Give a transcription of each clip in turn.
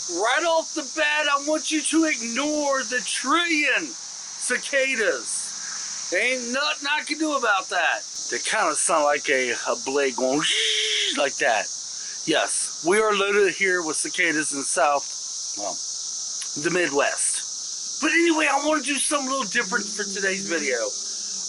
Right off the bat, I want you to ignore the trillion cicadas. There ain't nothing I can do about that. They kind of sound like a blade going like that. Yes, we are loaded here with cicadas in the south, well, the Midwest. But anyway, I want to do something a little different for today's video.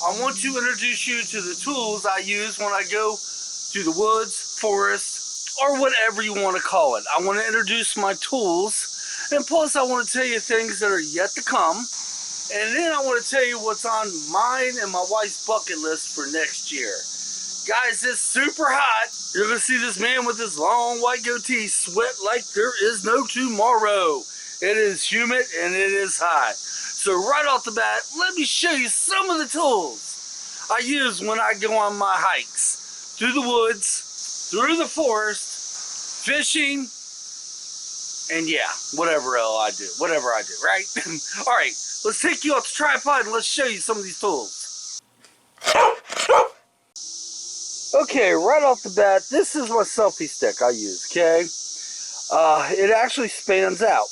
I want to introduce you to the tools I use when I go to the woods, forest, or whatever you want to call it. I want to introduce my tools, and plus I want to tell you things that are yet to come. And then I want to tell you what's on mine and my wife's bucket list for next year. Guys, it's super hot. You're going to see this man with his long white goatee sweat like there is no tomorrow. It is humid and it is hot. So right off the bat, let me show you some of the tools I use when I go on my hikes. Through the woods, through the forest, fishing, and yeah, whatever else I do. Whatever I do, right? Alright, let's take you off the tripod and let's show you some of these tools. Okay, right off the bat, this is my selfie stick I use, okay? It actually spans out.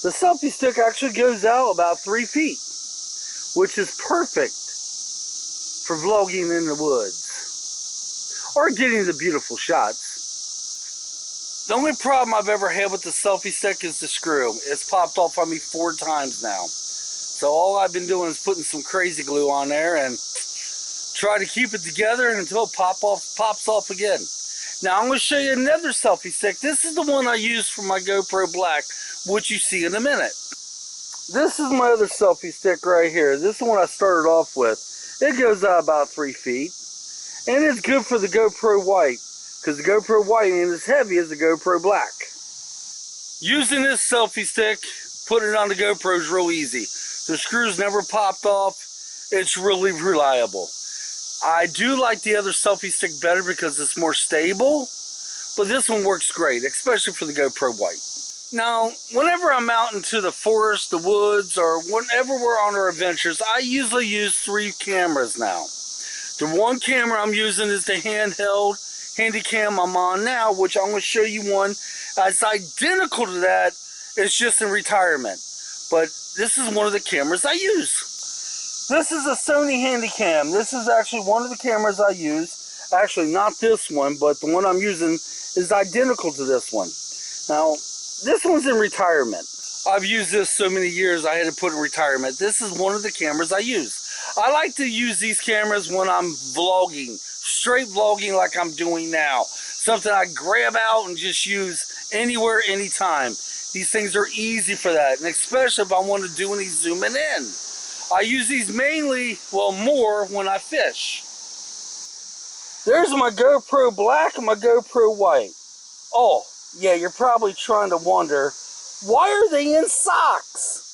The selfie stick actually goes out about 3 feet, which is perfect for vlogging in the woods or getting the beautiful shots. The only problem I've ever had with the selfie stick is the screw. It's popped off on me 4 times now. So all I've been doing is putting some crazy glue on there and try to keep it together until it pops off again. Now I'm going to show you another selfie stick. This is the one I use for my GoPro Black, which you see in a minute. This is my other selfie stick right here. This is the one I started off with. It goes out about 3 feet. And it's good for the GoPro White, because the GoPro White ain't as heavy as the GoPro Black. Using this selfie stick, putting it on the GoPro is real easy. The screws never popped off. It's really reliable. I do like the other selfie stick better because it's more stable, but this one works great, especially for the GoPro White. Now, whenever I'm out into the forest, the woods, or whenever we're on our adventures, I usually use 3 cameras now. The one camera I'm using is the handheld Handycam I'm on now, which I'm going to show you one that's identical to that. It's just in retirement. But this is one of the cameras I use. This is a Sony Handycam. This is actually one of the cameras I use. Actually, not this one, but the one I'm using is identical to this one. Now, this one's in retirement. I've used this so many years I had to put in retirement. This is one of the cameras I use. I like to use these cameras when I'm vlogging. Straight vlogging like I'm doing now. Something I grab out and just use anywhere, anytime. These things are easy for that. And especially if I want to do any zooming in. I use these mainly, well, more when I fish. There's my GoPro Black and my GoPro White. Oh, yeah, you're probably trying to wonder, why are they in socks?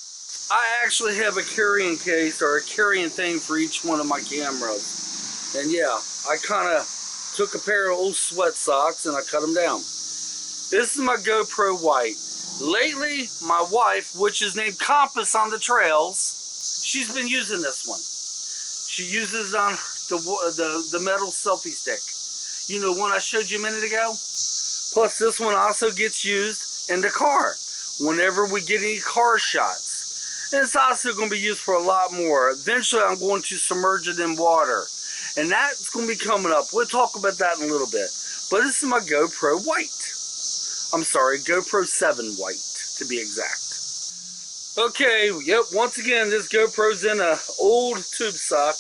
I actually have a carrying case or a carrying thing for each one of my cameras. And yeah, I kind of took a pair of old sweat socks and I cut them down. This is my GoPro White. Lately, my wife, which is named Compass on the trails, she's been using this one. She uses it on the metal selfie stick. You know, one I showed you a minute ago? Plus, this one also gets used in the car whenever we get any car shots. And it's also going to be used for a lot more. Eventually, I'm going to submerge it in water. And that's going to be coming up. We'll talk about that in a little bit. But this is my GoPro White. I'm sorry, GoPro 7 White, to be exact. Okay, yep, once again, this GoPro's in an old tube sock,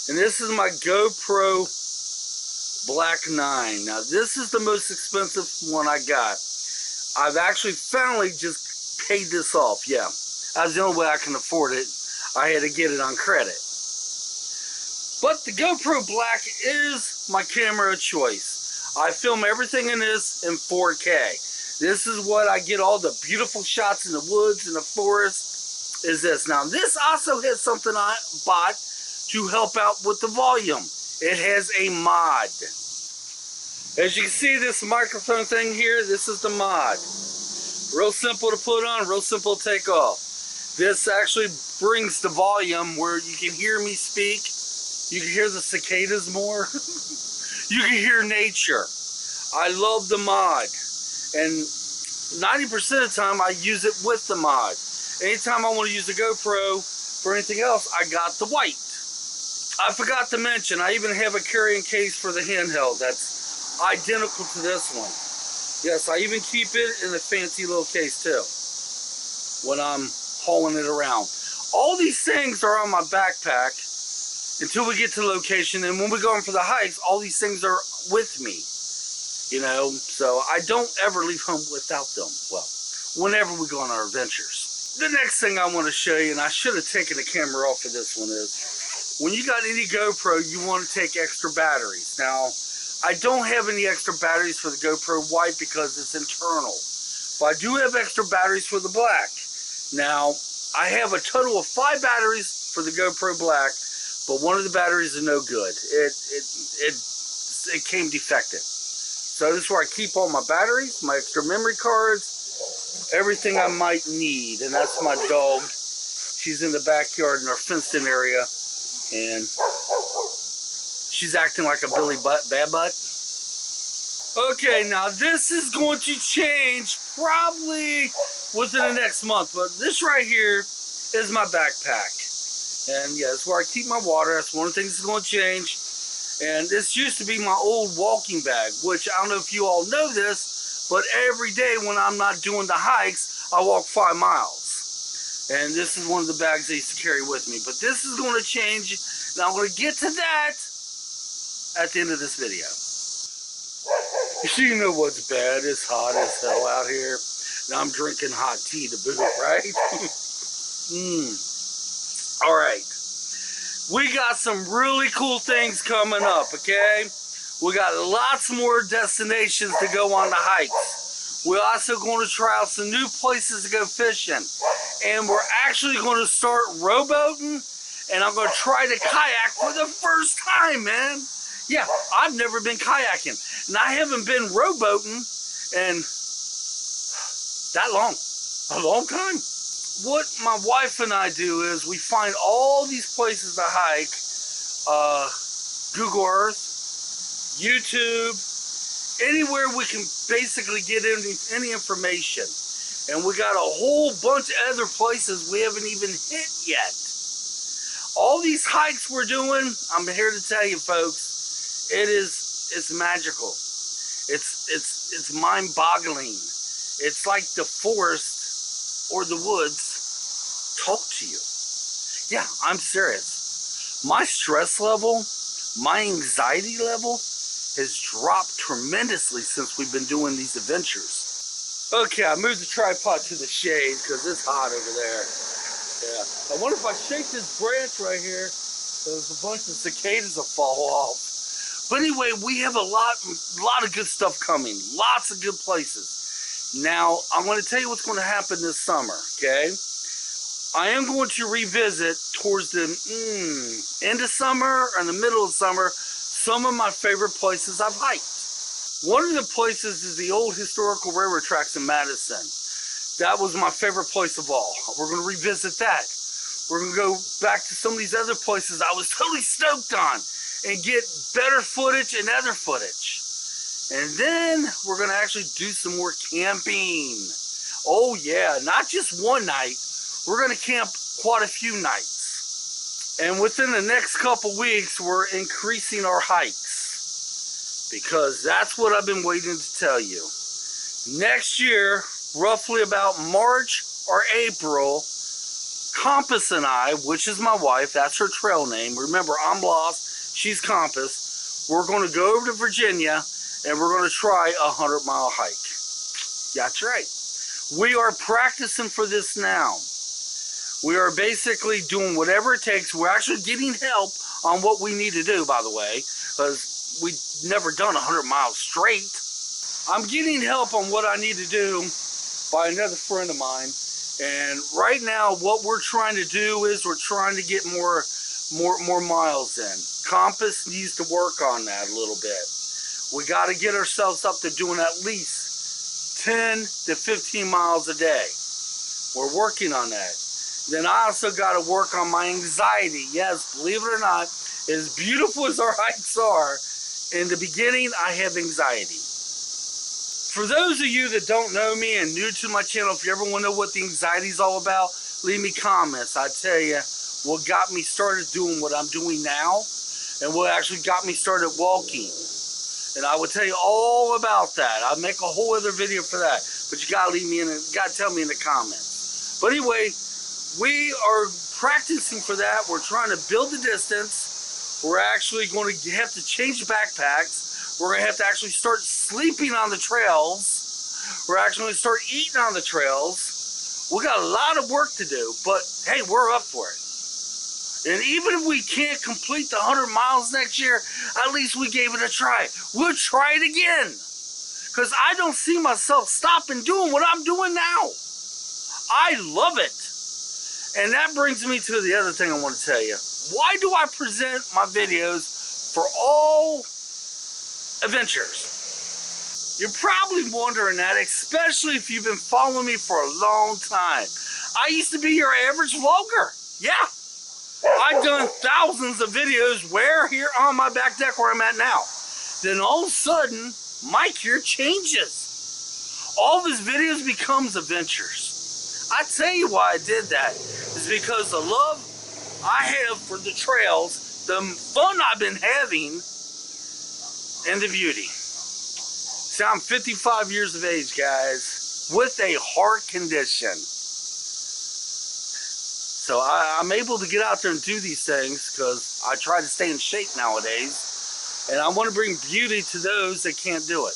and this is my GoPro Black 9. Now, this is the most expensive one I got. I've actually finally just paid this off, yeah. That's the only way I can afford it. I had to get it on credit. But the GoPro Black is my camera of choice. I film everything in this in 4K. This is what I get all the beautiful shots in the woods and the forest, is this. Now, this also has something I bought to help out with the volume. It has a mod. As you can see, this microphone thing here, this is the mod. Real simple to put on, real simple to take off. This actually brings the volume where you can hear me speak. You can hear the cicadas more. You can hear nature. I love the mod. And 90% of the time I use it with the mod. Anytime I want to use the GoPro for anything else, I got the white. I forgot to mention, I even have a carrying case for the handheld that's identical to this one. Yes, I even keep it in a fancy little case too when I'm hauling it around. All these things are on my backpack until we get to the location, and when we go in for the hikes, all these things are with me. You know, so I don't ever leave home without them. Well, whenever we go on our adventures. The next thing I want to show you, and I should have taken the camera off for this one, is when you got any GoPro, you want to take extra batteries. Now, I don't have any extra batteries for the GoPro White because it's internal. But I do have extra batteries for the black. Now, I have a total of 5 batteries for the GoPro Black, but one of the batteries is no good. It came defective. So this is where I keep all my batteries, my extra memory cards, everything I might need. And that's my dog. She's in the backyard in our fenced-in area, and she's acting like a Billy Bad Butt. Okay, now this is going to change probably within the next month, but this right here is my backpack. And yeah, that's where I keep my water. That's one of the things that's going to change. And this used to be my old walking bag, which I don't know if you all know this, but every day when I'm not doing the hikes, I walk 5 miles. And this is one of the bags I used to carry with me. But this is going to change, and I'm going to get to that at the end of this video. You know what's bad? It's hot as hell out here. Now I'm drinking hot tea to boot, right? Alright. We got some really cool things coming up, okay? We got lots more destinations to go on the hikes. We're also going to try out some new places to go fishing. And we're actually going to start rowboating, and I'm going to try to kayak for the first time, man. Yeah, I've never been kayaking, and I haven't been rowboating in that long, a long time. What my wife and I do is we find all these places to hike, Google Earth, YouTube, anywhere we can basically get any information. And we got a whole bunch of other places we haven't even hit yet. All these hikes we're doing, I'm here to tell you folks, it's magical. It's mind-boggling. It's like the forest or the woods talk to you. Yeah, I'm serious. My stress level, my anxiety level has dropped tremendously since we've been doing these adventures. Okay, I moved the tripod to the shade because it's hot over there. Yeah, I wonder if I shake this branch right here, there's a bunch of cicadas will fall off. But anyway, we have a lot of good stuff coming. Lots of good places. Now, I'm going to tell you what's going to happen this summer, okay? I am going to revisit towards the end of summer or in the middle of summer some of my favorite places I've hiked. One of the places is the old historical railroad tracks in Madison. That was my favorite place of all. We're going to revisit that. We're going to go back to some of these other places I was totally stoked on and get better footage and other footage. And then we're going to actually do some more camping. Oh yeah, not just one night. We're going to camp quite a few nights. And within the next couple weeks, we're increasing our hikes. Because that's what I've been waiting to tell you. Next year, roughly about March or April, Compass and I, which is my wife, that's her trail name. Remember, I'm Lost, she's Compass. We're going to go over to Virginia and we're going to try a 100-mile hike. That's right. We are practicing for this now. We are basically doing whatever it takes. We're actually getting help on what we need to do, by the way, because we've never done 100 miles straight. I'm getting help on what I need to do by another friend of mine. And right now, what we're trying to do is we're trying to get more miles in. Compass needs to work on that a little bit. We got to get ourselves up to doing at least 10 to 15 miles a day. We're working on that. Then I also got to work on my anxiety. Yes, believe it or not, as beautiful as our hikes are, in the beginning, I have anxiety. For those of you that don't know me and new to my channel, if you ever want to know what the anxiety is all about, leave me comments. I tell you what got me started doing what I'm doing now, and what actually got me started walking. And I will tell you all about that. I'll make a whole other video for that. But you gotta gotta tell me in the comments. But anyway, we are practicing for that. We're trying to build the distance. We're actually going to have to change backpacks. We're going to have to actually start sleeping on the trails. We're actually going to start eating on the trails. We got a lot of work to do, but hey, we're up for it. And even if we can't complete the 100 miles next year, at least we gave it a try. We'll try it again. Because I don't see myself stopping doing what I'm doing now. I love it. And that brings me to the other thing I want to tell you. Why do I present my videos for all adventures? You're probably wondering that, especially if you've been following me for a long time. I used to be your average vlogger. Yeah. I've done thousands of videos here on my back deck where I'm at now. Then all of a sudden, Mike here changes. All of his videos becomes adventures. I tell you why I did that. It's because the love I have for the trails, the fun I've been having, and the beauty. See, I'm 55 years of age, guys, with a heart condition. So I'm able to get out there and do these things because I try to stay in shape nowadays. And I want to bring beauty to those that can't do it.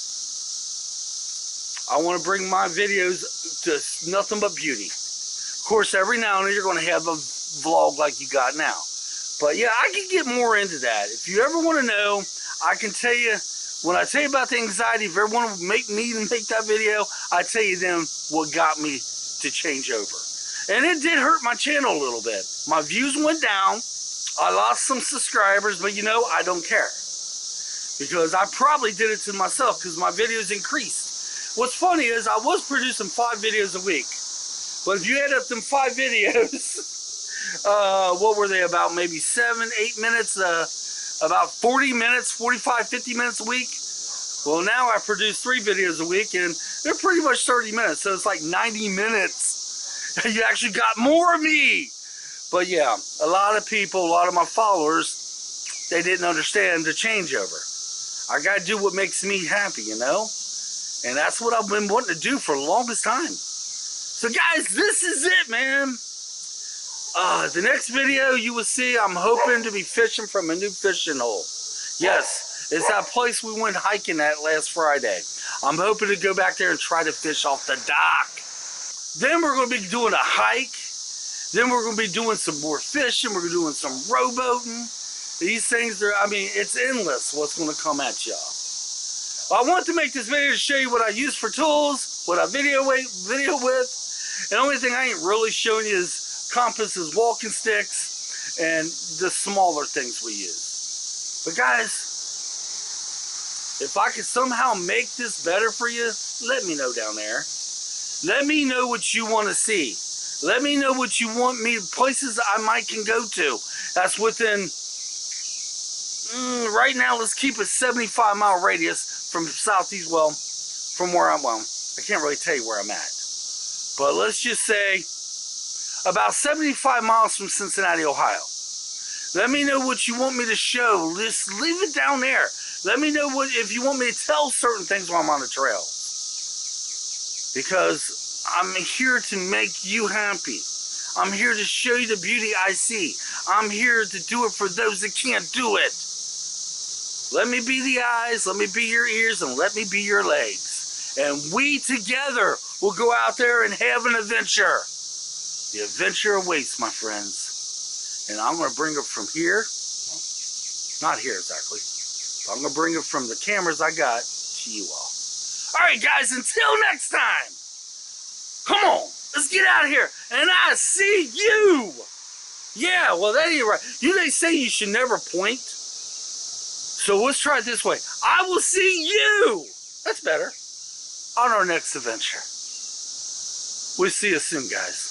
I want to bring my videos to nothing but beauty. Of course, every now and then you're going to have a vlog like you got now. But yeah, I can get more into that. If you ever want to know, I can tell you, when I tell you about the anxiety, if you ever want to make that video, I tell you then what got me to change over. And it did hurt my channel a little bit. My views went down. I lost some subscribers, but you know, I don't care. Because I probably did it to myself because my videos increased. What's funny is I was producing 5 videos a week. But if you add up them 5 videos, what were they, about maybe 7, 8 minutes, about 40 minutes, 45, 50 minutes a week? Well, now I produce 3 videos a week and they're pretty much 30 minutes. So it's like 90 minutes. You actually got more of me. But yeah, a lot of people, a lot of my followers, they didn't understand the changeover. I got to do what makes me happy, you know? And that's what I've been wanting to do for the longest time. So guys, this is it, man. The next video you will see, I'm hoping to be fishing from a new fishing hole. Yes, it's that place we went hiking at last Friday. I'm hoping to go back there and try to fish off the dock. Then we're going to be doing a hike. Then we're going to be doing some more fishing. We're doing some rowboating. These things are, I mean, it's endless what's going to come at y'all. I want to make this video to show you what I use for tools, what I video with. And the only thing I ain't really showing you is compasses, walking sticks, and the smaller things we use. But guys, if I could somehow make this better for you, let me know down there. Let me know what you want to see. Let me know what you want me, places I might can go to. That's within, right now, let's keep a 75-mile radius from southeast, well, from where I'm, well, I can't really tell you where I'm at. But let's just say about 75 miles from Cincinnati, Ohio. Let me know what you want me to show. Just leave it down there. Let me know what if you want me to tell certain things while I'm on the trail. Because I'm here to make you happy. I'm here to show you the beauty I see. I'm here to do it for those that can't do it. Let me be the eyes, let me be your ears, and let me be your legs. And we together will go out there and have an adventure. The adventure awaits, my friends. And I'm going to bring it from here. Not here exactly. But I'm going to bring it from the cameras I got to you all. Alright guys, until next time. Come on, let's get out of here. And I see you. Yeah, well that ain't right. They say you should never point. So let's try it this way. I will see you. That's better. On our next adventure. We'll see you soon, guys.